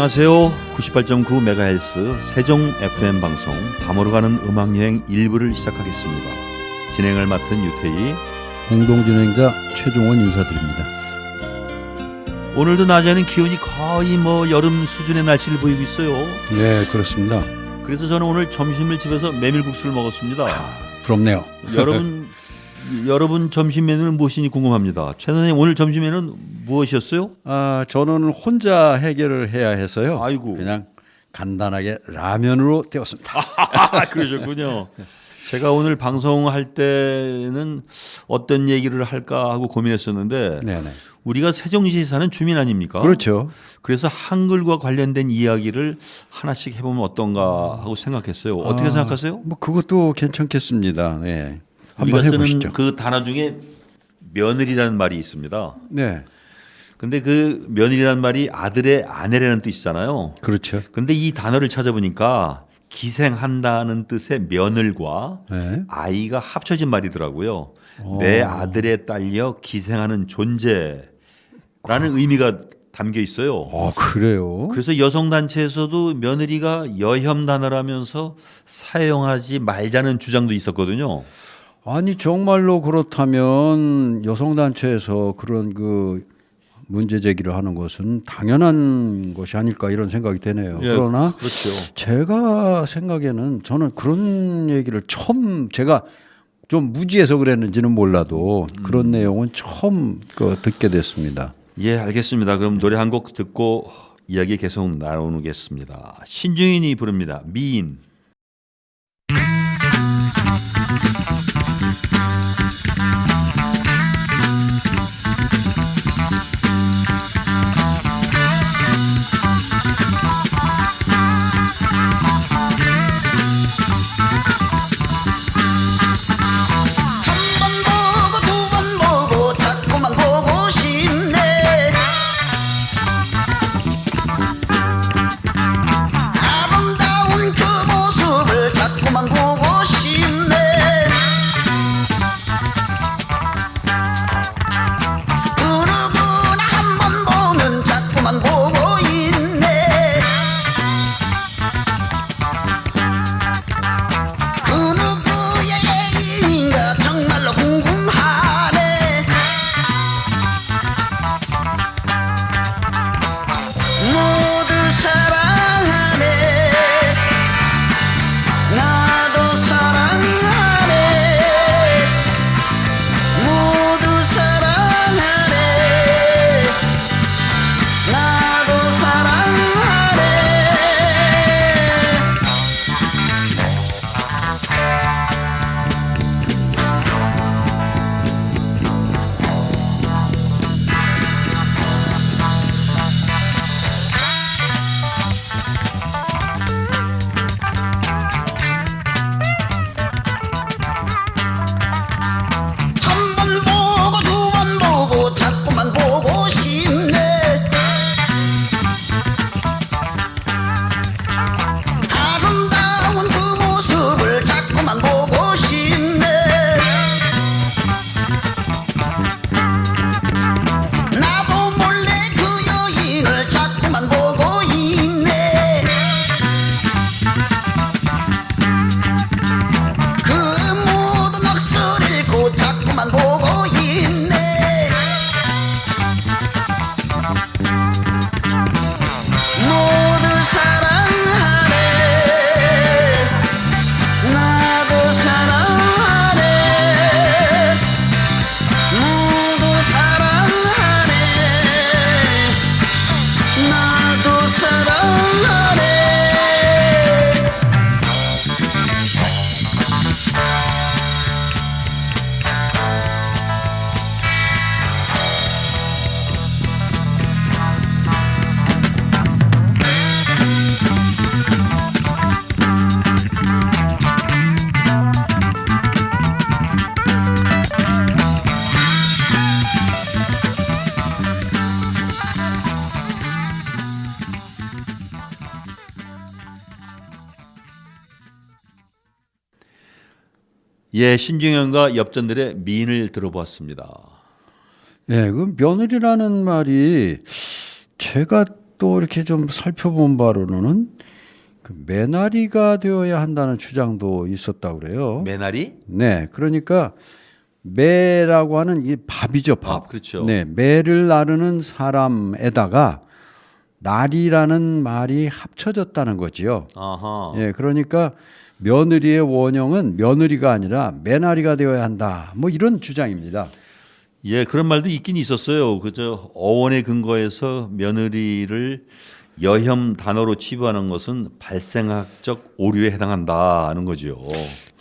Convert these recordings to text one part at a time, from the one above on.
안녕하세요. 98.9MHz 세종 FM 방송 밤으로 가는 음악여행 1부를 시작하겠습니다. 진행을 맡은 유태희, 공동진행자 최종원 인사드립니다. 오늘도 낮에는 기온이 거의 여름 수준의 날씨를 보이고 있어요. 네, 그렇습니다. 그래서 저는 오늘 점심을 집에서 메밀국수를 먹었습니다. 부럽네요. 여러분 점심 메뉴는 무엇인지 궁금합니다. 최 선생님, 오늘 점심 메뉴는 무엇이었어요? 저는 혼자 해결을 해야 해서요. 아이고. 그냥 간단하게 라면으로 때웠습니다. 그러셨군요. 제가 오늘 방송할 때는 어떤 얘기를 할까 하고 고민했었는데 네네. 우리가 세종시에 사는 주민 아닙니까? 그렇죠. 그래서 한글과 관련된 이야기를 하나씩 해보면 어떤가 하고 생각했어요. 어떻게 생각하세요? 그것도 괜찮겠습니다. 네. 우리가 한번 쓰는 해보시죠. 그 단어 중에 며느리라는 말이 있습니다. 네, 근데 그 며느리라는 말이 아들의 아내라는 뜻이잖아요. 그렇죠. 근데 이 단어를 찾아보니까 기생한다는 뜻의 며느리와 네. 아이가 합쳐진 말이더라고요. 내 아들에 딸려 기생하는 존재라는 의미가 담겨 있어요. 그래요? 그래서 여성단체에서도 며느리가 여혐 단어라면서 사용하지 말자는 주장도 있었거든요. 아니 정말로 그렇다면 여성단체에서 그런 그 문제 제기를 하는 것은 당연한 것이 아닐까 이런 생각이 되네요. 예, 그러나 그렇죠. 제가 생각에는 저는 그런 얘기를 처음 제가 좀 무지해서 그랬는지는 몰라도 그런 내용은 처음 듣게 됐습니다. 예, 알겠습니다. 그럼 노래 한 곡 듣고 이야기 계속 나누겠습니다. 신중인이 부릅니다. 미인. 예, 신중현과 엽전들의 미인을 들어보았습니다. 그 며느리라는 말이 제가 또 이렇게 좀 살펴본 바로는 그 매나리가 되어야 한다는 주장도 있었다고 그래요. 매나리? 네, 그러니까 매라고 하는 이 밥이죠, 밥. 아, 그렇죠. 네, 매를 나르는 사람에다가 나리라는 말이 합쳐졌다는 거지요. 아하. 예, 그러니까 며느리의 원형은 며느리가 아니라 매나리가 되어야 한다. 뭐 이런 주장입니다. 예, 그런 말도 있긴 있었어요. 그저 어원의 근거에서 며느리를 여혐 단어로 치부하는 것은 발생학적 오류에 해당한다는 거죠.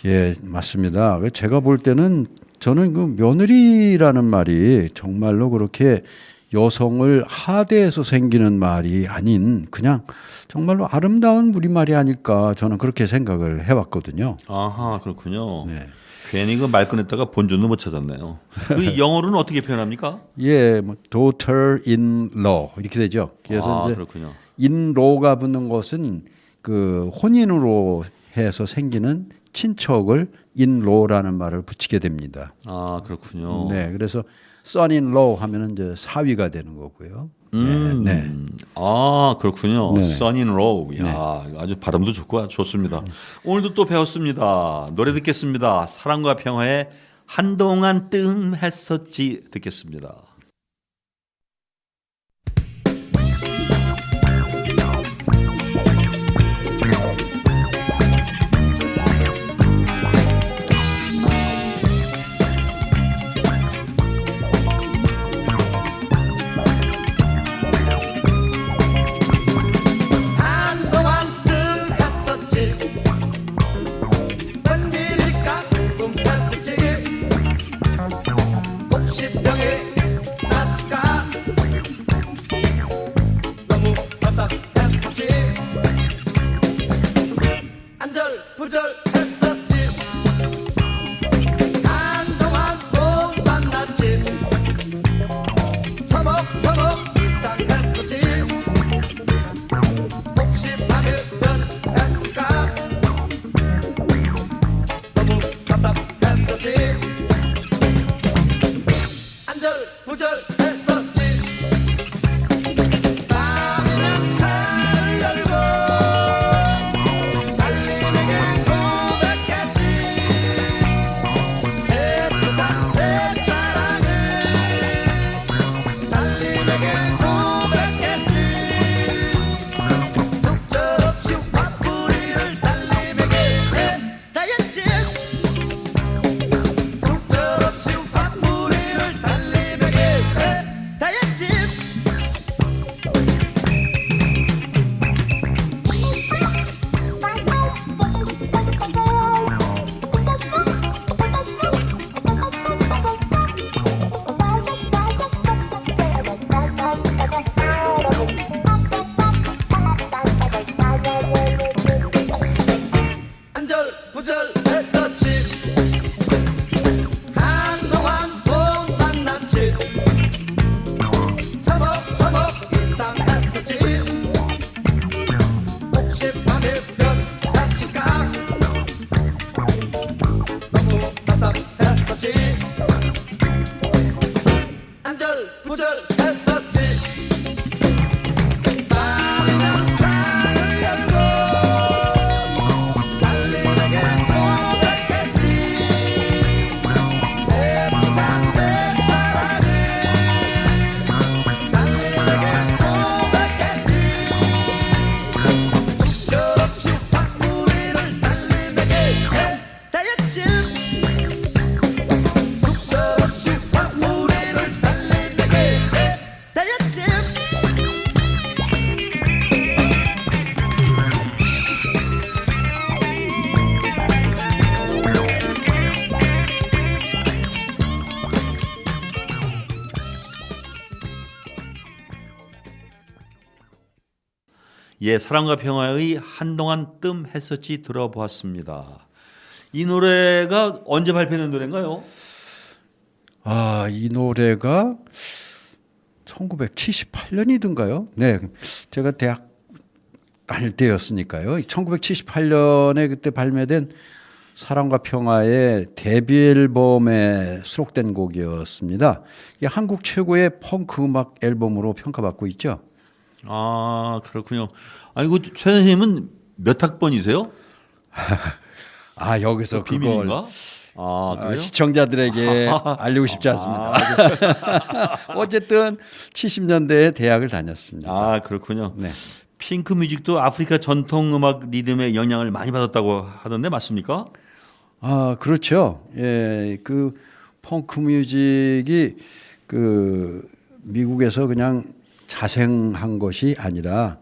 예, 맞습니다. 제가 볼 때는 저는 그 며느리라는 말이 정말로 그렇게 여성을 하대해서 생기는 말이 아닌 그냥 정말로 아름다운 우리말이 아닐까 저는 그렇게 생각을 해왔거든요. 아하, 그렇군요. 네. 괜히 그 말 꺼냈다가 본전도 못 찾았네요. 그 영어로는 어떻게 표현합니까? 예, 뭐 daughter-in-law 이렇게 되죠. 그래서 이제 그렇군요. in-law가 붙는 것은 그 혼인으로 해서 생기는 친척을 in-law라는 말을 붙이게 됩니다. 아, 그렇군요. 네, 그래서 son-in-law 하면은 이제 사위가 되는 거고요. 네. 아, 그렇군요. 네. Son-in-law. 야, 아주 발음도 좋고 좋습니다. 오늘도 또 배웠습니다. 노래 듣겠습니다. 사랑과 평화에 한동안 뜸했었지 듣겠습니다. 한동안 뜸했었지 웬일일까 궁금했었지 혹시 병이 났을까 너무 답답했었지 안절부절했었지 한동안 못 만났지 서먹서먹 이상했었지 혹시 밤에 변했을까 너무 답답했었지 안절부절했었지 밤이면 차를 열고 달님에게 고백했지 애틋한 내 사랑을 달님에게 고백했지 속절없이 화풀이를 달님에게 다했지 속절없이 화풀이를 달님에게 다했지 안절부절했었지 한동안 못 만났지 서먹서먹 이상했었지 혹시 밤에 변했을까 너무 답답했었지 안절부절했었지 밤이면 차를 열고 달님에게 고백했지 애틋한 내 사랑을 달님에게 고백했지 속절없이 화풀이를 달님에게 다했지 속절없이 화풀이를 달님에게 다했지 예, 사랑과 평화의 한동안 뜸했었지 들어보았습니다. 이 노래가 언제 발표된 노래인가요? 아, 이 노래가 1978년이든가요? 네, 제가 대학 다닐 때였으니까요. 1978년에 그때 발매된 사랑과 평화의 데뷔 앨범에 수록된 곡이었습니다. 이게 한국 최고의 펑크 음악 앨범으로 평가받고 있죠. 아 그렇군요. 아이고 최 선생님은 몇 학번이세요? 아 여기서 그걸 비밀인가? 아 그래요? 시청자들에게 알리고 싶지 않습니다. 어쨌든 70년대에 대학을 다녔습니다. 아 그렇군요. 네. 핑크 뮤직도 아프리카 전통 음악 리듬의 영향을 많이 받았다고 하던데 맞습니까? 아 그렇죠. 예, 그 펑크 뮤직이 그 미국에서 그냥 자생한 것이 아니라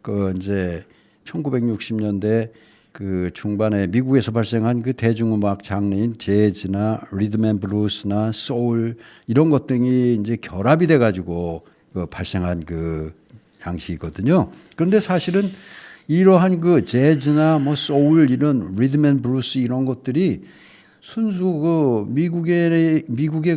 그 이제 1960년대 그 중반에 미국에서 발생한 그 대중음악 장르인 재즈나 리듬 앤 블루스나 소울 이런 것 등이 이제 결합이 돼 가지고 그 발생한 그 양식이거든요. 그런데 사실은 이러한 그 재즈나 뭐 소울 이런 리듬 앤 블루스 이런 것들이 순수 그 미국의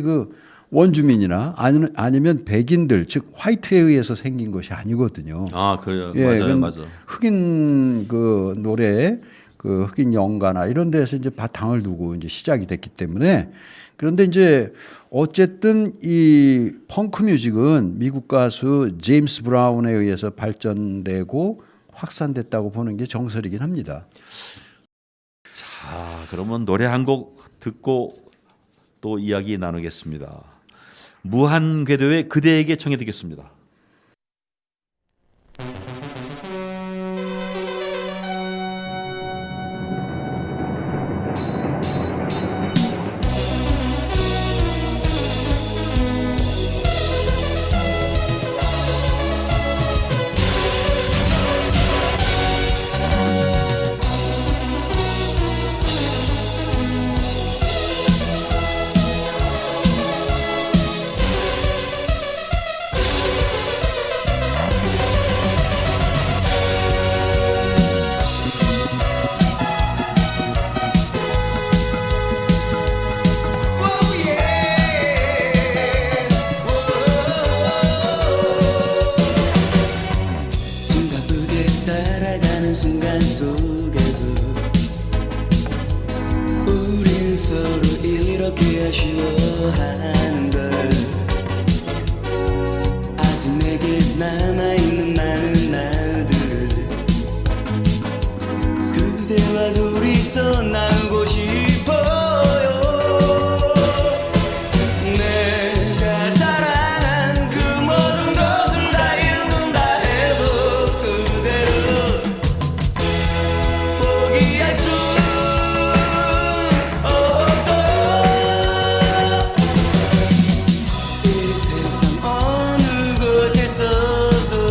그 원주민이나 아니면 백인들 즉 화이트에 의해서 생긴 것이 아니거든요. 아 그래요. 예, 맞아요, 그건 맞아. 흑인 그 노래, 그 흑인 연가나 이런 데서 이제 바탕을 두고 이제 시작이 됐기 때문에 그런데 이제 어쨌든 이 펑크 뮤직은 미국 가수 제임스 브라운에 의해서 발전되고 확산됐다고 보는 게 정설이긴 합니다. 자 그러면 노래 한 곡 듣고 또 이야기 나누겠습니다. 무한 궤도의 그대에게 청해 듣겠습니다. Whoa, yeah. 숨가쁘게 살아가는 순간 속에도 우린 서로 이렇게 아쉬워하는 걸 아직 내게 남아있는 많은 날들을 그대와 둘이서 나누고 싶어요. 내가 사랑한 그 모든 것을 다 잃는다 해도 그대를 포기할 수 없어. 이 세상 어느 곳에서도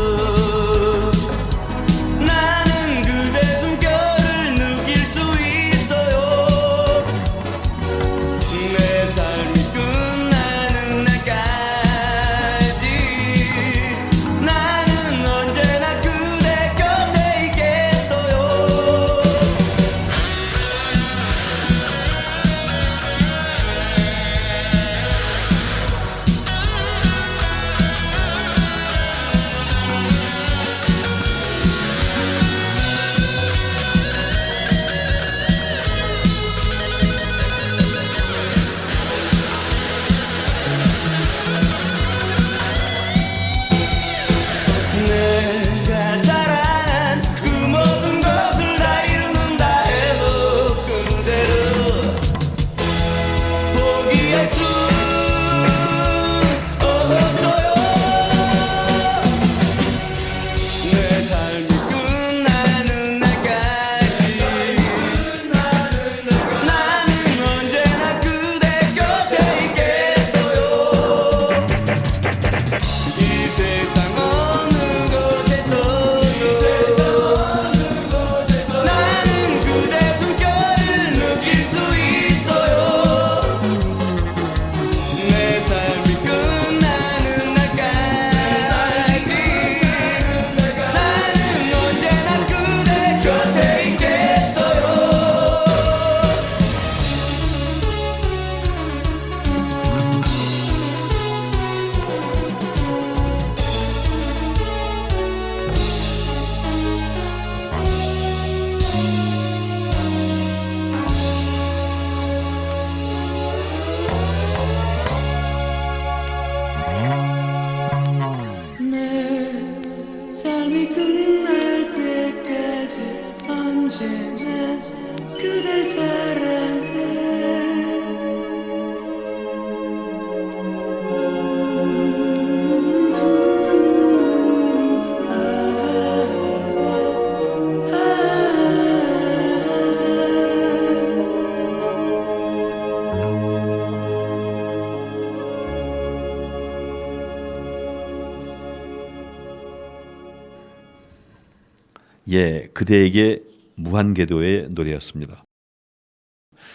예, 그대에게 무한궤도의 노래였습니다.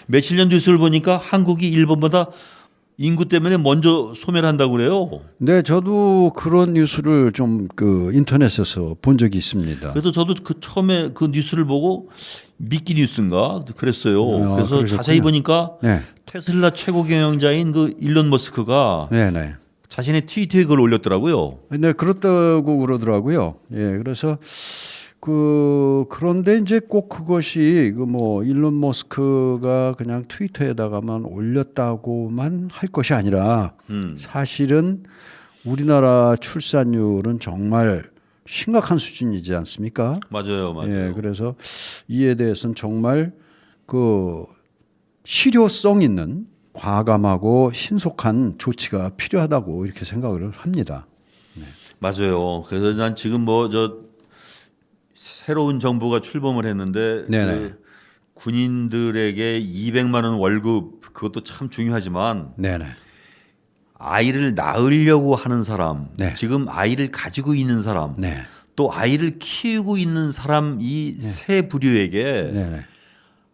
며칠 전 뉴스를 보니까 한국이 일본보다 인구 때문에 먼저 소멸한다고 그래요. 네, 저도 그런 뉴스를 좀 그 인터넷에서 본 적이 있습니다. 그래서 저도 그 처음에 그 뉴스를 보고 미끼 뉴스인가 그랬어요. 아, 그래서 그러셨군요. 자세히 보니까 네, 테슬라 최고 경영자인 그 일론 머스크가 네, 네. 자신의 트위터에 그걸 올렸더라고요. 네, 그렇다고 그러더라고요. 예, 그래서 그런데 이제 꼭 그것이 그 뭐 일론 머스크가 그냥 트위터에다가만 올렸다고만 할 것이 아니라 사실은 우리나라 출산율은 정말 심각한 수준이지 않습니까? 맞아요, 맞아요. 예, 그래서 이에 대해서는 정말 그 실효성 있는 과감하고 신속한 조치가 필요하다고 이렇게 생각을 합니다. 맞아요. 그래서 난 지금 뭐 저 새로운 정부가 출범을 했는데 네네. 그 군인들에게 200만 원 월급 그것도 참 중요하지만 네네. 아이를 낳으려고 하는 사람, 네. 지금 아이를 가지고 있는 사람, 네. 또 아이를 키우고 있는 사람 이 세 부류에게 네네.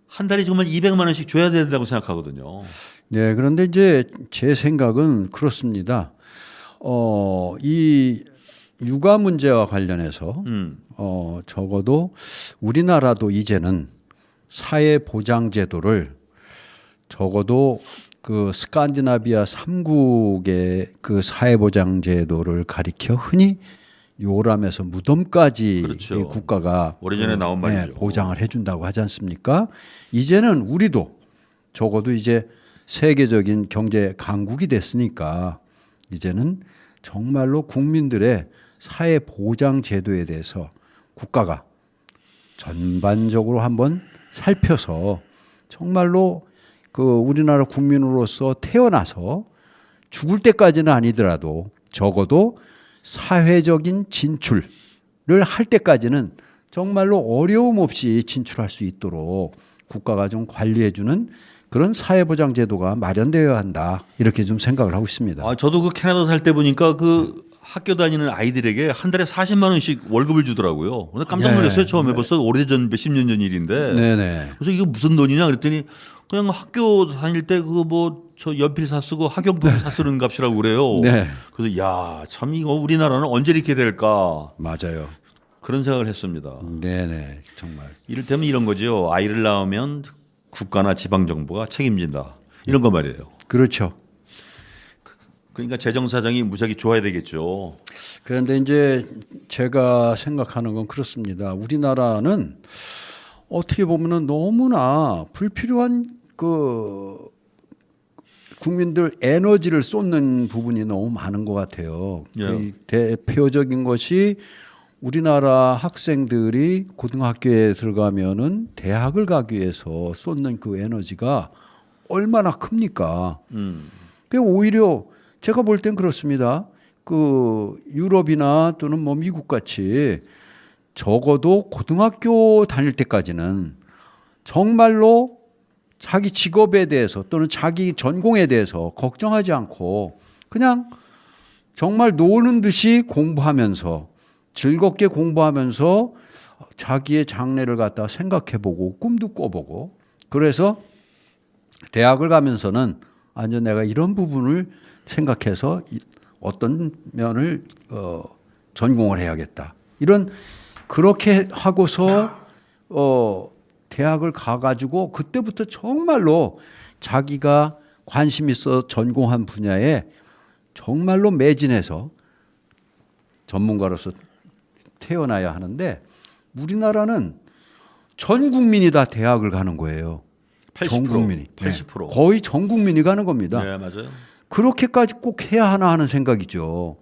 한 달에 정말 200만 원씩 줘야 된다고 생각하거든요. 네, 그런데 이제 제 생각은 그렇습니다. 이 육아 문제와 관련해서 적어도 우리나라도 이제는 사회 보장 제도를 적어도 그 스칸디나비아 3국의 그 사회 보장 제도를 가리켜 흔히 요람에서 무덤까지 그렇죠. 이 국가가 오래전에 나온 말이죠. 보장을 해준다고 하지 않습니까? 이제는 우리도 적어도 이제 세계적인 경제 강국이 됐으니까 이제는 정말로 국민들의 사회 보장 제도에 대해서 국가가 전반적으로 한번 살펴서 정말로 그 우리나라 국민으로서 태어나서 죽을 때까지는 아니더라도 적어도 사회적인 진출을 할 때까지는 정말로 어려움 없이 진출할 수 있도록 국가가 좀 관리해주는 그런 사회보장 제도가 마련되어야 한다 이렇게 좀 생각을 하고 있습니다. 아, 저도 그 캐나다 살 때 보니까 그 학교 다니는 아이들에게 한 달에 40만 원씩 월급을 주더라고요. 근데 깜짝 놀랐어요. 처음에 벌써 오래전 몇십 년 전 일인데. 네네. 그래서 이거 무슨 돈이냐 그랬더니 그냥 학교 다닐 때 그거 뭐 저 연필 사 쓰고 학용품 사 쓰는 값이라고 그래요. 네. 그래서 야, 참 이거 우리나라는 언제 이렇게 될까 맞아요. 그런 생각을 했습니다. 네네. 정말. 이를테면 이런 거죠. 아이를 낳으면 국가나 지방 정부가 책임진다. 이런 거 말이에요. 그렇죠. 그러니까 재정 사정이 무지하게 좋아야 되겠죠. 그런데 이제 제가 생각하는 건 그렇습니다. 우리나라는 어떻게 보면은 너무나 불필요한 그 국민들 에너지를 쏟는 부분이 너무 많은 것 같아요. 예. 대표적인 것이 우리나라 학생들이 고등학교에 들어가면은 대학을 가기 위해서 쏟는 그 에너지가 얼마나 큽니까? 그 오히려 제가 볼 땐 그렇습니다. 그 유럽이나 또는 뭐 미국 같이 적어도 고등학교 다닐 때까지는 정말로 자기 직업에 대해서 또는 자기 전공에 대해서 걱정하지 않고 그냥 정말 노는 듯이 공부하면서 즐겁게 공부하면서 자기의 장래를 갖다 생각해보고 꿈도 꿔보고 그래서 대학을 가면서는 완전 내가 이런 부분을 생각해서 어떤 면을 전공을 해야겠다. 이런 그렇게 하고서 대학을 가가지고 그때부터 정말로 자기가 관심 있어 전공한 분야에 정말로 매진해서 전문가로서 태어나야 하는데 우리나라는 전 국민이 다 대학을 가는 거예요. 80%, 전 국민이 80%. 거의 전 국민이 가는 겁니다. 네, 맞아요. 그렇게까지 꼭 해야 하나 하는 생각이죠.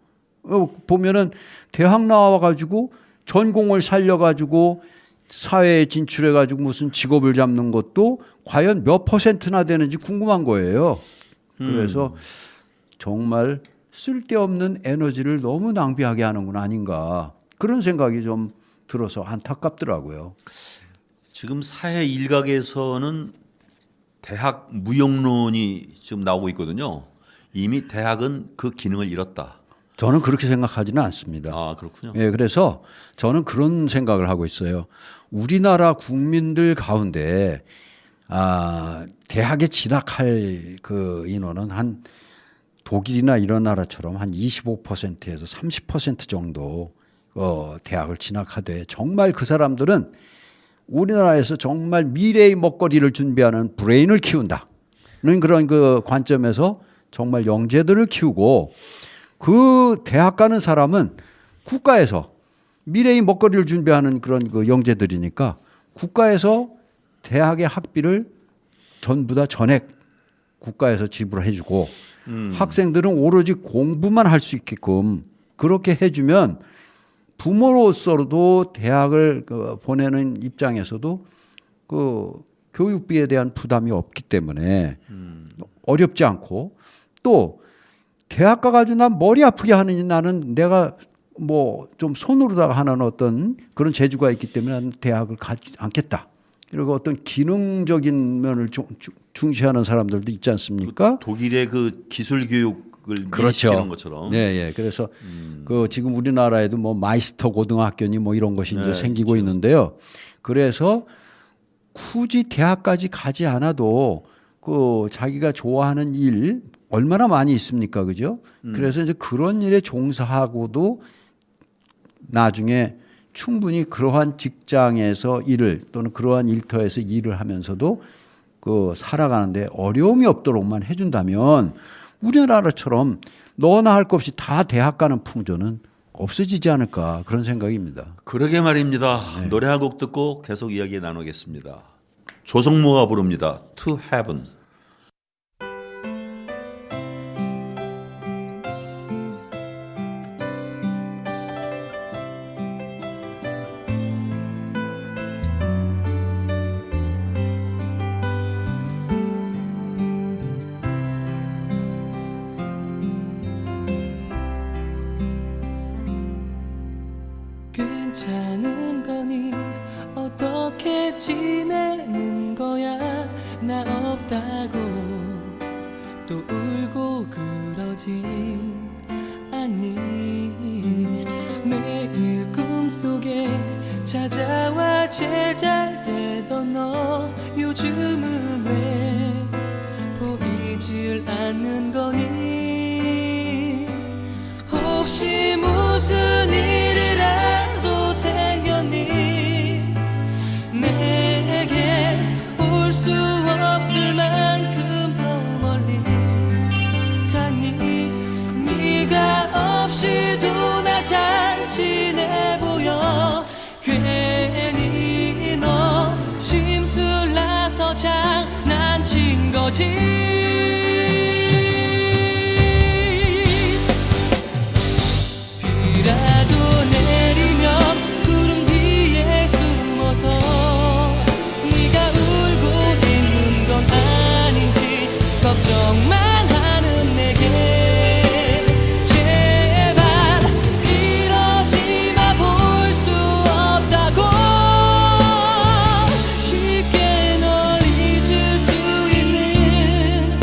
보면은 대학 나와가지고 전공을 살려가지고 사회에 진출해가지고 무슨 직업을 잡는 것도 과연 몇 %나 되는지 궁금한 거예요. 그래서 정말 쓸데없는 에너지를 너무 낭비하게 하는 건 아닌가 그런 생각이 좀 들어서 안타깝더라고요. 지금 사회 일각에서는 대학 무용론이 지금 나오고 있거든요. 이미 대학은 그 기능을 잃었다. 저는 그렇게 생각하지는 않습니다. 아 그렇군요. 예, 그래서 저는 그런 생각을 하고 있어요. 우리나라 국민들 가운데 대학에 진학할 그 인원은 한 독일이나 이런 나라처럼 한 25%에서 30% 정도 대학을 진학하되 정말 그 사람들은 우리나라에서 정말 미래의 먹거리를 준비하는 브레인을 키운다는 그런 그 관점에서 정말 영재들을 키우고 그 대학 가는 사람은 국가에서 미래의 먹거리를 준비하는 그런 그 영재들이니까 국가에서 대학의 학비를 전부 다 전액 국가에서 지불해 주고 학생들은 오로지 공부만 할 수 있게끔 그렇게 해주면 부모로서도 대학을 보내는 입장에서도 그 교육비에 대한 부담이 없기 때문에 어렵지 않고 또 대학 가가지고 난 머리 아프게 하느니 나는 내가 뭐 좀 손으로다가 하는 어떤 그런 재주가 있기 때문에 나는 대학을 가지 않겠다. 그리고 어떤 기능적인 면을 중시하는 사람들도 있지 않습니까? 독일의 그 기술 교육을 그렇죠. 시키는 것처럼. 네, 예. 그래서 그 지금 우리나라에도 뭐 마이스터 고등학교니 뭐 이런 것이 이제 네, 생기고 그렇죠. 있는데요. 그래서 굳이 대학까지 가지 않아도 그 자기가 좋아하는 일 얼마나 많이 있습니까, 그죠? 그래서 이제 그런 일에 종사하고도 나중에 충분히 그러한 직장에서 일을 또는 그러한 일터에서 일을 하면서도 그 살아가는데 어려움이 없도록만 해준다면 우리나라처럼 너나 할 것 없이 다 대학 가는 풍조는 없어지지 않을까 그런 생각입니다. 그러게 말입니다. 네. 노래 한 곡 듣고 계속 이야기 나누겠습니다. 조성모가 부릅니다. To Heaven. 괜찮은 거니 어떻게 지내는 거야 나 없다고 또 울고 그러진 않니 매일 꿈속에 찾아와 제잘되던 너 요즘은 왜 보이질 않는 거니 혹시 무슨 일이라도 생겼니 내게 올 수 없을 만큼 더 멀리 갔니 네가 없이도 나 잔치내 보여 괜히 너 심술나서 장난친 거지 비라도 내리면 구름 뒤에 숨어서 네가 울고 있는 건 아닌지 걱정만 하는 내게 제발 이러지 마 볼 수 없다고 쉽게 널 잊을 수 있는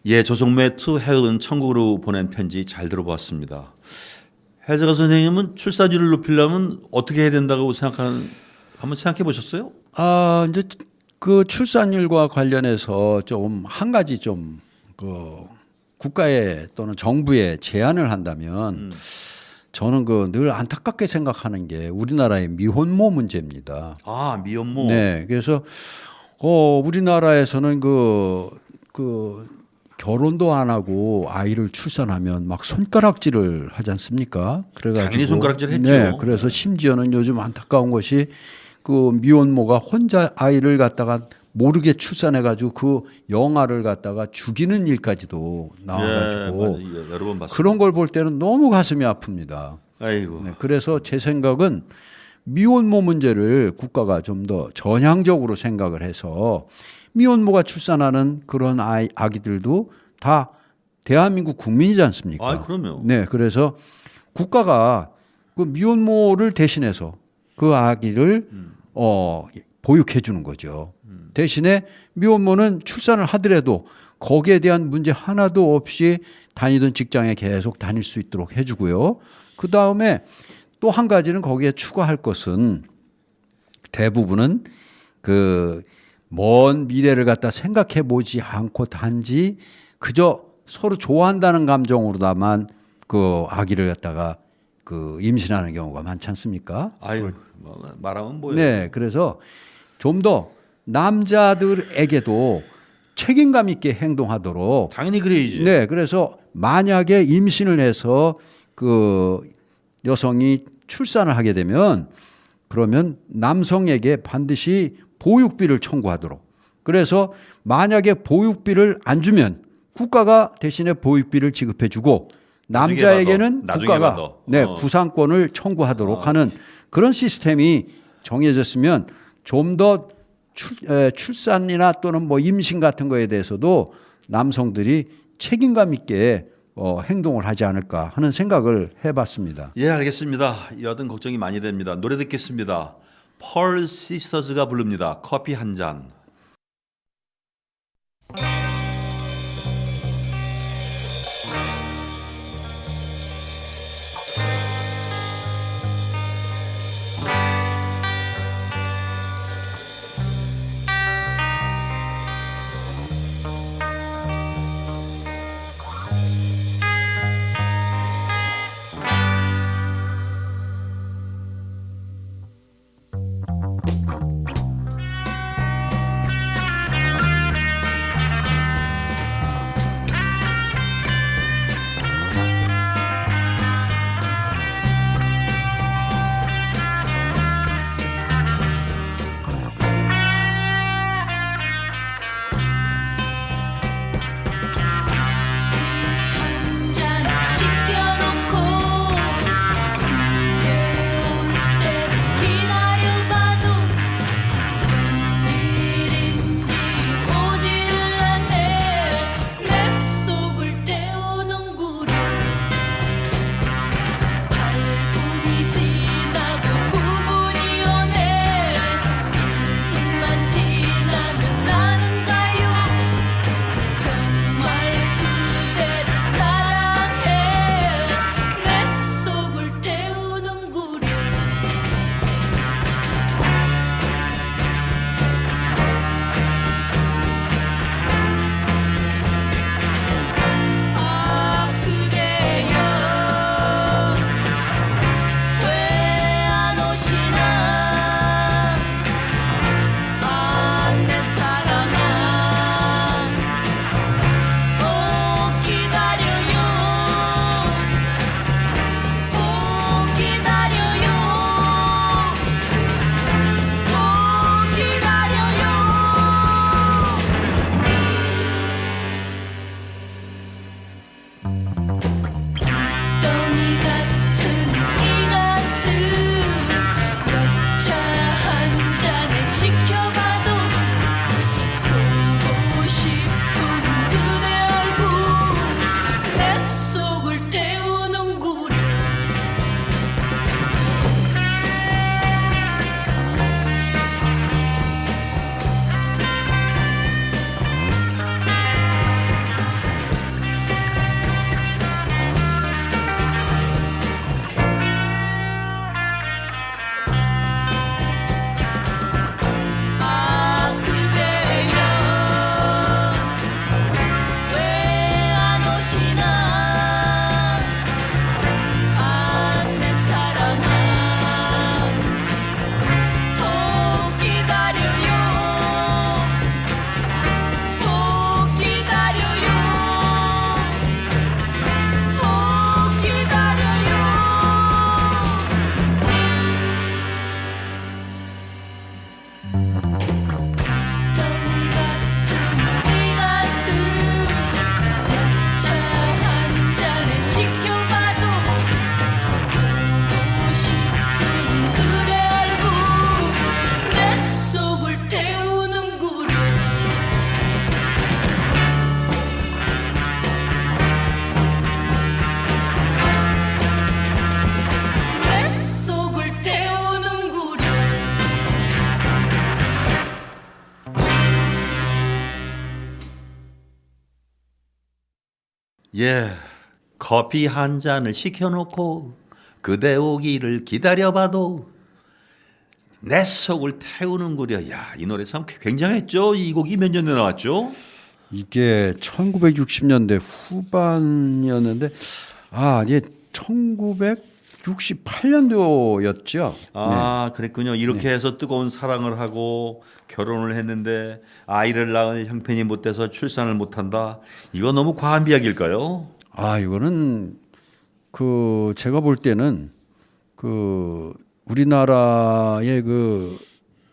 예, 조성매 투 헬은 천국으로 보낸 편지 잘 들어봤습니다. 해자가 선생님은 출산율을 높이려면 어떻게 해야 된다고 한번 생각해 보셨어요? 아, 이제 그 출산율과 관련해서 좀 한 가지 좀 그 국가에 또는 정부에 제안을 한다면 저는 그 늘 안타깝게 생각하는 게 우리나라의 미혼모 문제입니다. 아, 미혼모. 네, 그래서 우리나라에서는 그 결혼도 안 하고 아이를 출산하면 막 손가락질을 하지 않습니까? 그래가지고 당연히 손가락질 했죠. 네, 그래서 심지어는 요즘 안타까운 것이 그 미혼모가 혼자 아이를 갖다가 모르게 출산해가지고 그 영아를 갖다가 죽이는 일까지도 나와가지고 예, 맞아요. 여러 번 봤어요. 그런 걸 볼 때는 너무 가슴이 아픕니다. 아이고. 네, 그래서 제 생각은 미혼모 문제를 국가가 좀 더 전향적으로 생각을 해서 미혼모가 출산하는 그런 아기들도 다 대한민국 국민이지 않습니까? 아, 그럼요. 네, 그래서 국가가 그 미혼모를 대신해서 그 아기를 보육해 주는 거죠. 대신에 미혼모는 출산을 하더라도 거기에 대한 문제 하나도 없이 다니던 직장에 계속 다닐 수 있도록 해주고요. 그 다음에 또 한 가지는 거기에 추가할 것은 대부분은 그 먼 미래를 갖다 생각해 보지 않고 단지 그저 서로 좋아한다는 감정으로다만 그 아기를 갖다가 그 임신하는 경우가 많지 않습니까? 아유, 말하면 뭐예요? 네, 그래서 좀 더 남자들에게도 책임감 있게 행동하도록 당연히 그래야지. 네, 그래서 만약에 임신을 해서 그 여성이 출산을 하게 되면 그러면 남성에게 반드시 보육비를 청구하도록. 그래서 만약에 보육비를 안 주면 국가가 대신에 보육비를 지급해 주고 남자에게는 나중에 국가가 받아. 네, 구상권을 청구하도록 하는 그런 시스템이 정해졌으면 좀 더 출산이나 또는 뭐 임신 같은 거에 대해서도 남성들이 책임감 있게 행동을 하지 않을까 하는 생각을 해봤습니다. 예, 알겠습니다. 여하튼 걱정이 많이 됩니다. 노래 듣겠습니다. 펄 시스터즈가 부릅니다. 커피 한 잔. 예, 커피 한 잔을 시켜놓고 그대 오기를 기다려봐도 내 속을 태우는구려. 야, 이 노래 참 굉장했죠. 이 곡이 몇 년에 나왔죠? 이게 1960년대 후반이었는데 이게 1968년도였죠. 아, 그랬군요. 이렇게 해서 뜨거운 사랑을 하고 결혼을 했는데 아이를 낳은 형편이 못 돼서 출산을 못 한다. 이거 너무 과한 비약일까요? 이거는 제가 볼 때는 우리나라의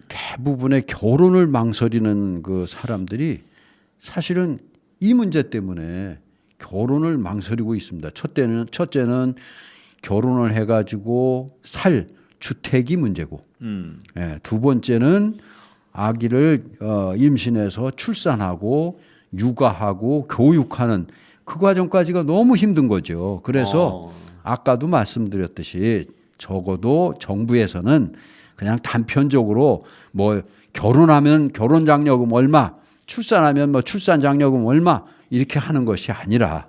대부분의 결혼을 망설이는 사람들이 사실은 이 문제 때문에 결혼을 망설이고 있습니다. 첫째는 결혼을 해가지고 살 주택이 문제고, 두 번째는 아기를 임신해서 출산하고 육아하고 교육하는 그 과정까지가 너무 힘든 거죠. 그래서 아까도 말씀드렸듯이 적어도 정부에서는 그냥 단편적으로 결혼하면 결혼장려금 얼마, 출산하면 출산장려금 얼마 이렇게 하는 것이 아니라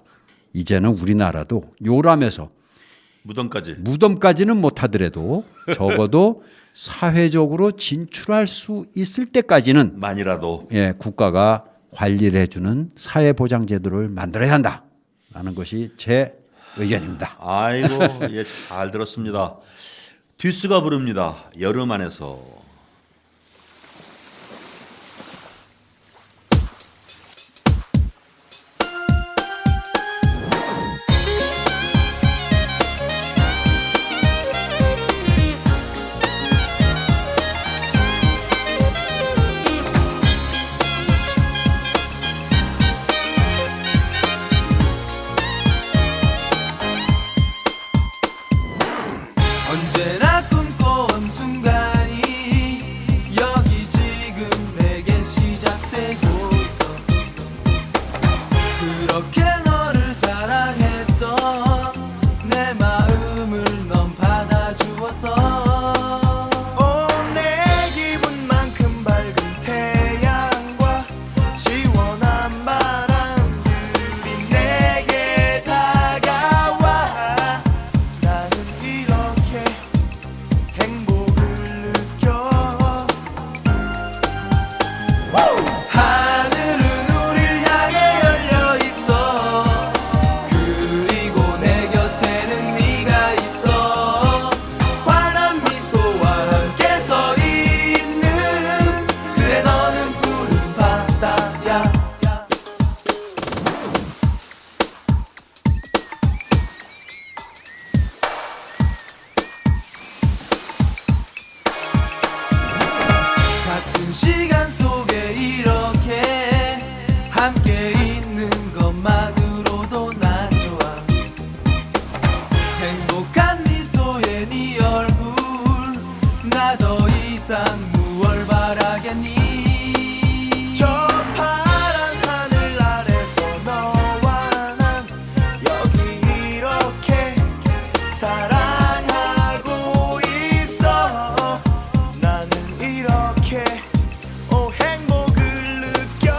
이제는 우리나라도 요람에서 무덤까지는 못하더라도 적어도 사회적으로 진출할 수 있을 때까지는 만이라도 국가가 관리를 해주는 사회보장제도를 만들어야 한다라는 것이 제 의견입니다. 아이고, 예, 잘 들었습니다. 듀스가 부릅니다. 여름 안에서. 언제나 꿈꿔온 순간이 여기 지금 내게 시작되고 있어. 그렇게 너를 사랑했던 내 마음을 넌 받아주었어. 내 기분만큼 밝은 태양과 시원한 바람들이 내게 다가와. 나는 이렇게 행복을 느껴. 하늘은 우릴 향해 열려 있어. 그리고 내 곁에는 네가 있어. 환한 미소와 함께 서 있는 그래 너는 푸른 바다야. 같은 시간 속에 이렇게 함께 있는 것만으로도 난 좋아. 행복한 미소의 네 얼굴 나 더 이상 무얼 바라겠니. 저 파란 하늘 아래서 너와 난 여기 이렇게 사랑하고 있어. 나는 이렇게 행복을 느껴.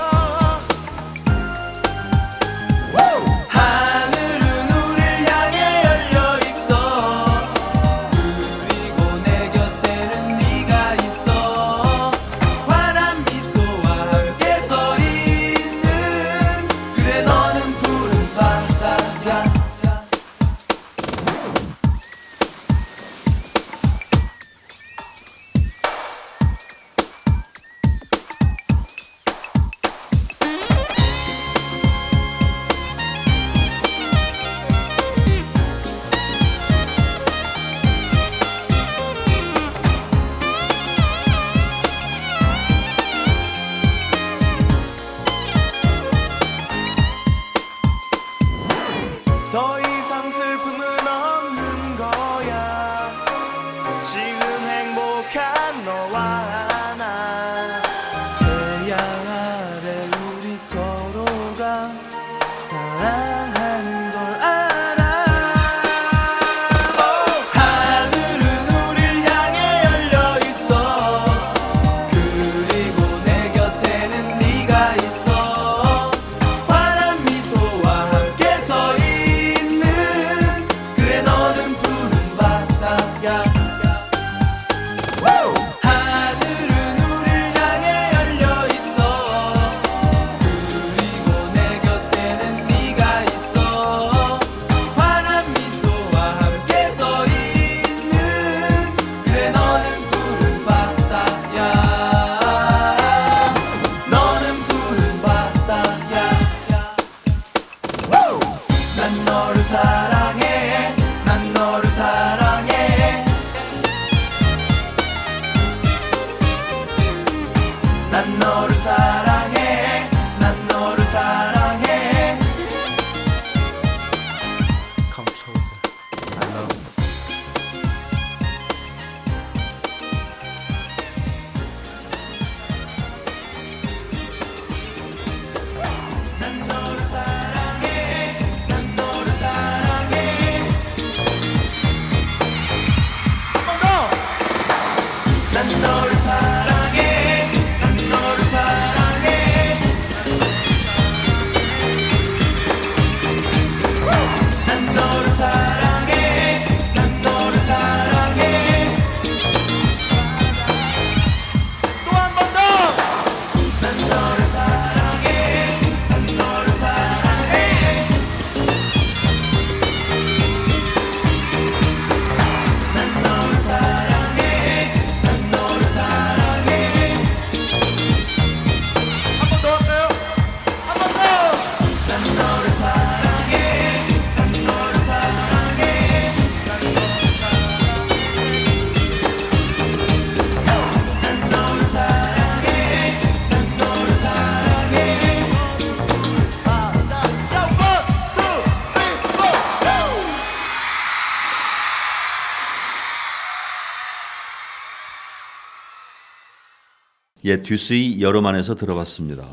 예, 듀스의 여름 안에서 들어봤습니다.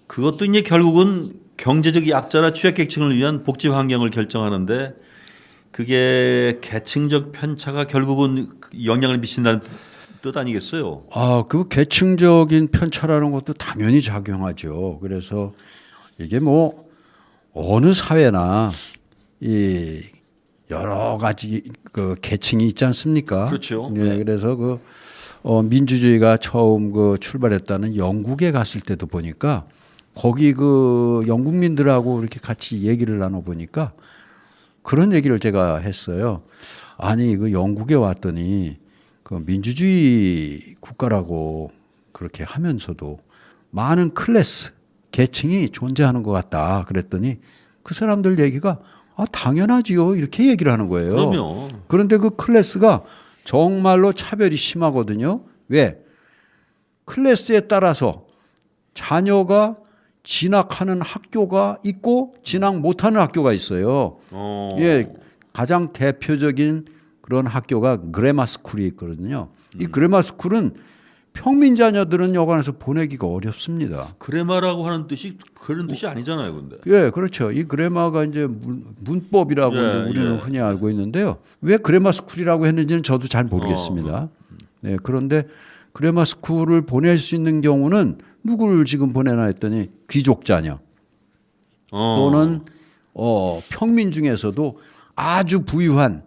그것도 이제 결국은 경제적 약자나 취약계층을 위한 복지 환경을 결정하는데 그게 계층적 편차가 결국은 영향을 미친다는 뜻 아니겠어요? 그 계층적인 편차라는 것도 당연히 작용하죠. 그래서 이게 뭐 어느 사회나 이 여러 가지 그 계층이 있지 않습니까? 그렇죠. 예, 그래서 그 민주주의가 처음 그 출발했다는 영국에 갔을 때도 보니까 거기 그 영국민들하고 이렇게 같이 얘기를 나눠 보니까 그런 얘기를 제가 했어요. 아니 그 영국에 왔더니 그 민주주의 국가라고 그렇게 하면서도 많은 클래스 계층이 존재하는 것 같다. 그랬더니 그 사람들 얘기가 당연하지요. 이렇게 얘기를 하는 거예요. 그럼요. 그런데 그 클래스가 정말로 차별이 심하거든요. 왜? 클래스에 따라서 자녀가 진학하는 학교가 있고 진학 못하는 학교가 있어요. 예, 가장 대표적인 그런 학교가 그레마 스쿨이 있거든요. 이 그레마 스쿨은 평민 자녀들은 여관에서 보내기가 어렵습니다. 그레마라고 하는 뜻이 그런 뜻이 아니잖아요, 근데. 예, 그렇죠. 이 그레마가 이제 문법이라고 이제 우리는 흔히 알고 있는데요. 왜 그레마 스쿨이라고 했는지는 저도 잘 모르겠습니다. 네, 그런데 그레마 스쿨을 보낼 수 있는 경우는 누구를 지금 보내나 했더니 귀족 자녀 또는 평민 중에서도 아주 부유한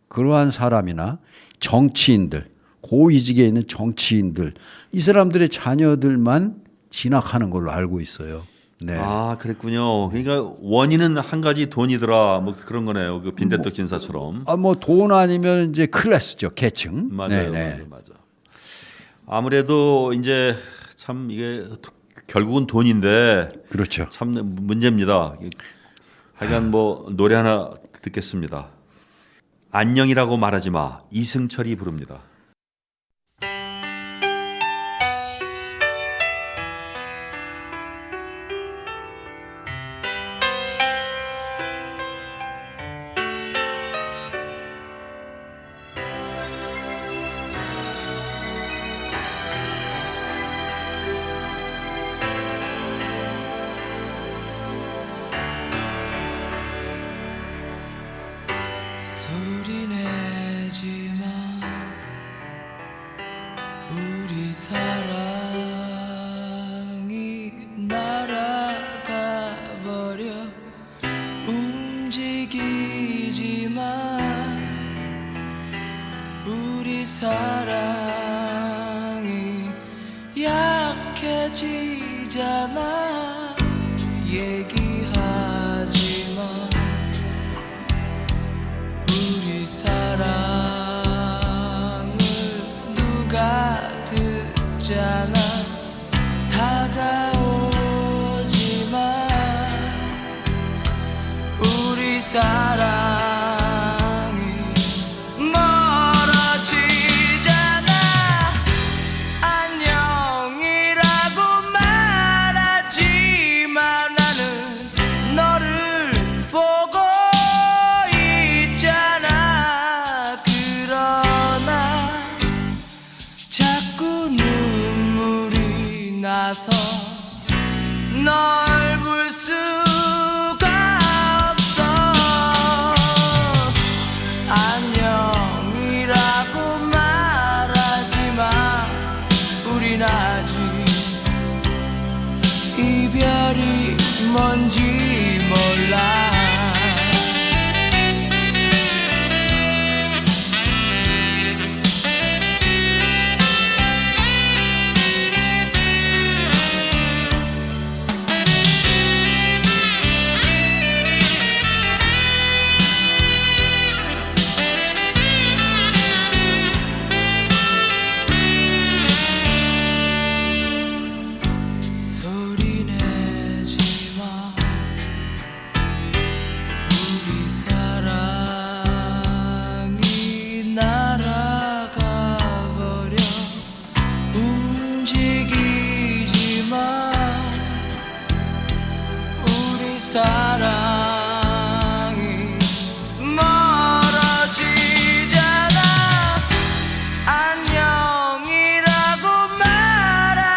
그러한 사람이나 정치인들, 고위직에 있는 정치인들, 이 사람들의 자녀들만 진학하는 걸로 알고 있어요. 네. 아, 그랬군요. 그러니까 원인은 한 가지 돈이더라, 뭐 그런 거네요. 그 빈대떡 진사처럼. 뭐 돈 아니면 이제 클래스죠, 계층. 맞아요, 네네. 맞아. 아무래도 이제 참 이게 결국은 돈인데 그렇죠. 참 문제입니다. 하여간 뭐 노래 하나 듣겠습니다. 안녕이라고 말하지 마. 이승철이 부릅니다. 소리 내지 마 우리 사랑이 날아가 버려 움직이지 마 우리 사랑이 약해지잖아 얘기하지 마 우리 사랑을 누가 듣잖아 다가오지 마 우리 사랑이 멀어지잖아 안녕이라고 말하지 마 나는 너를 보고 있잖아 그러나 자꾸 눈물이 나서 널 볼 수가 없어 안녕이라고 말하지 마 우린 아직 이별이 뭔지 몰라 소리 내지 마 우리 사랑이 날아가 버려 움직이지 마 우리 사랑이 멀어지잖아 안녕이라고 말하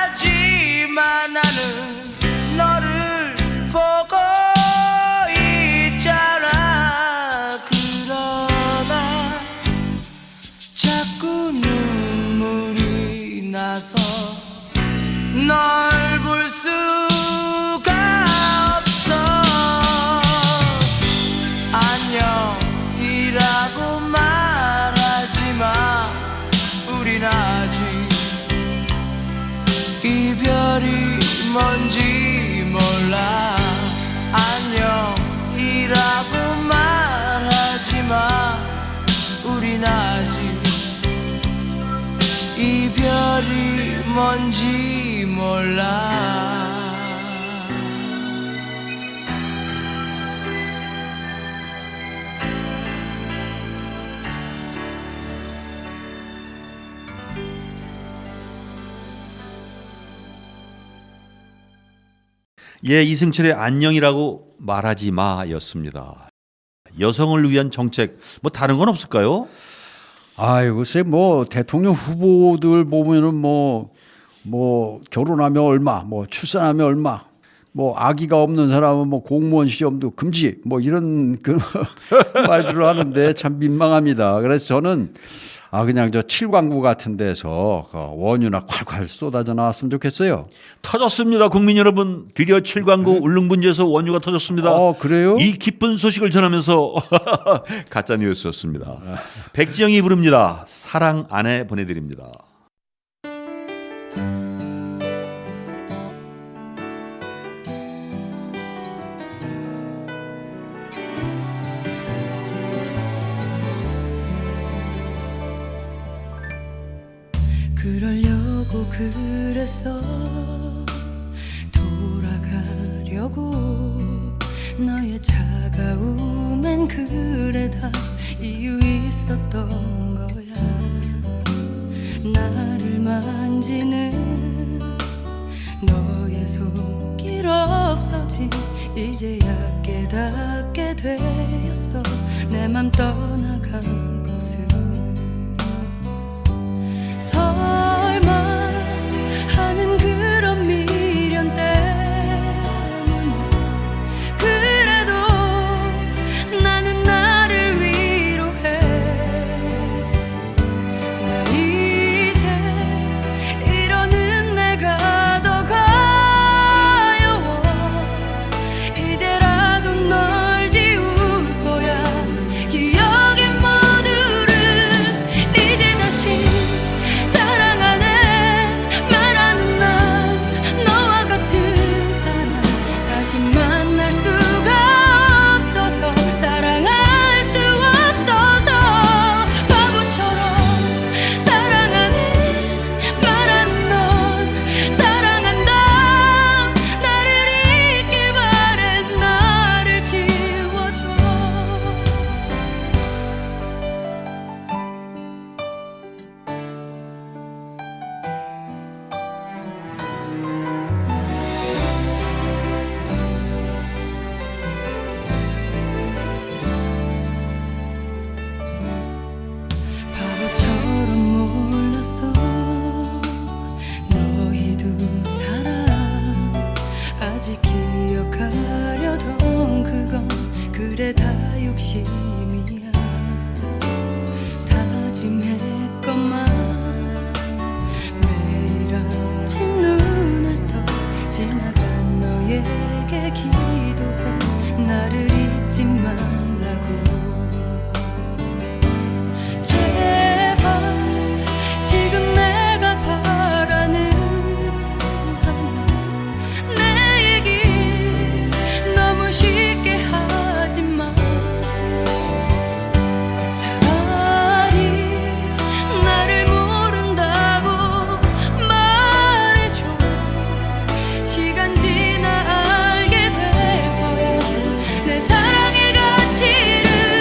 뭔지 몰라. 예, 이승철의 안녕이라고 말하지 마였습니다. 여성을 위한 정책 뭐 다른 건 없을까요? 아이고, 글쎄 뭐 대통령 후보들 보면은 뭐 결혼하면 얼마, 뭐 출산하면 얼마, 뭐 아기가 없는 사람은 뭐 공무원 시험도 금지, 뭐 이런 그 말들을 하는데 참 민망합니다. 그래서 저는 그냥 저 칠광구 같은 데서 원유나 콸콸 쏟아져 나왔으면 좋겠어요. 터졌습니다, 국민 여러분. 드디어 칠광구 울릉분지에서 원유가 터졌습니다. 그래요? 이 기쁜 소식을 전하면서 가짜 뉴스였습니다. 백지영이 부릅니다. 사랑 안에 보내드립니다. 그러려고 그랬어. 돌아가려고. 너의 차가움엔 그래 다 이유 있었던 거야. 나를 만지는 너의 손길 없어진 이제야 깨닫게 되었어. 내 맘 떠나간 것을. 설마 하는 그런 미련 때문에 그래도 나는 나를 위로해. 나 이제 이러는 내가 더 가여워. 이제라도 널 지울 거야. 기억의 모두를 이제 다시 사랑하네 말하는 난 너와 같은 사람 다시 만날 수가 없어서 사랑할 수 없어서 바보처럼 사랑하네 말하는 넌 사랑한다. 나를 잊길 바래. 나를 지워줘. 바보처럼 몰랐어. 너희 두 사람 아직 기억하려던 그건 그래 다 욕심이야. 다짐했건만 매일 아침 눈을 떠 지나간 너에게 기도해. 나를 잊지 말라고. 제발 지금 내가 바라는 하나 내 얘기 너무 쉽게 하지 마. 차라리 나를 모른다고 말해줘. 시간 지나 알게 될 거야. 내 사랑의 가치를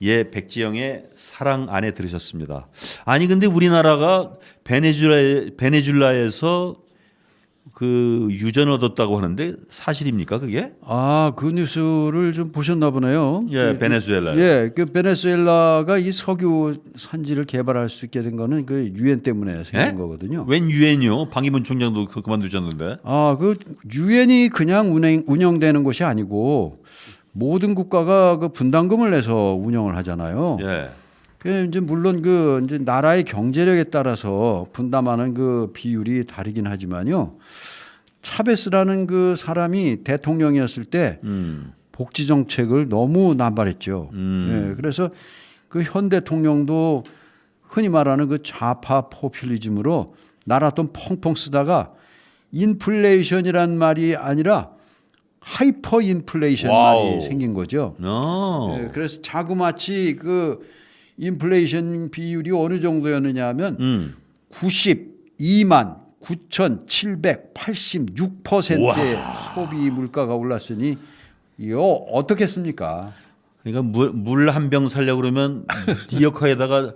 예, 백지영의 사랑 안에 들으셨습니다. 아니 근데 우리나라가 베네수엘라에서 그 유전 얻었다고 하는데 사실입니까 그게? 아, 그 뉴스를 좀 보셨나 보네요. 예, 베네수엘라. 예, 그 베네수엘라가 이 석유 산지를 개발할 수 있게 된 거는 그 유엔 때문에 생긴 예? 거거든요. 웬 유엔이요? 방위문 총장도 그만두셨는데. 아, 그 유엔이 그냥 운영되는 것이 아니고 모든 국가가 그 분담금을 내서 운영을 하잖아요. 예. 그 이제 물론 그 이제 나라의 경제력에 따라서 분담하는 그 비율이 다르긴 하지만요. 차베스라는 그 사람이 대통령이었을 때 복지 정책을 너무 남발했죠. 예, 그래서 그 현 대통령도 흔히 말하는 그 좌파 포퓰리즘으로 나라 돈 펑펑 쓰다가 인플레이션이란 말이 아니라 하이퍼 인플레이션 와우. 말이 생긴 거죠. 예, 그래서 자그마치 그 인플레이션 비율이 어느 정도였느냐 하면 92만 9,786%의 소비 물가가 올랐으니 이거 어떻겠습니까? 그러니까 물 한 병 살려고 그러면 디어커에다가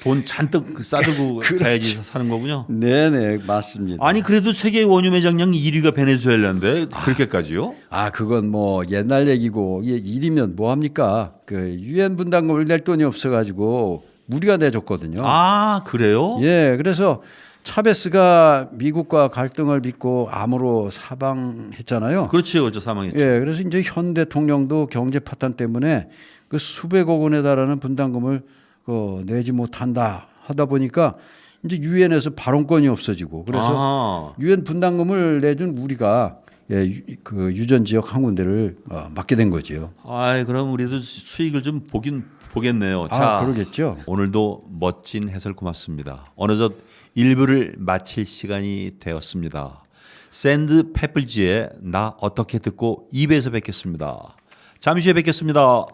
돈 잔뜩 싸들고 가야지 사는 거군요. 네네 맞습니다. 아니 그래도 세계 원유 매장량 1위가 베네수엘라인데 그렇게까지요? 아 그건 뭐 옛날 얘기고 일이면 뭐 합니까? 그 유엔 분담금을 낼 돈이 없어가지고 우리가 내줬거든요. 아 그래요? 예, 그래서 차베스가 미국과 갈등을 빚고 암으로 사망했잖아요. 그렇지요, 그렇죠 사망했죠. 예, 그래서 이제 현 대통령도 경제 파탄 때문에 그 수백억 원에 달하는 분담금을 내지 못한다 하다 보니까 이제 유엔에서 발언권이 없어지고 그래서 유엔 분담금을 내준 우리가 그 유전 지역 한 군데를 맡게 된 거지요. 아, 그럼 우리도 수익을 좀 보겠네요. 자, 그러겠죠. 오늘도 멋진 해설 고맙습니다. 어느덧 1부를 마칠 시간이 되었습니다. 샌드 페플지의 나 어떻게 듣고 2부에서 뵙겠습니다. 잠시 후에 뵙겠습니다.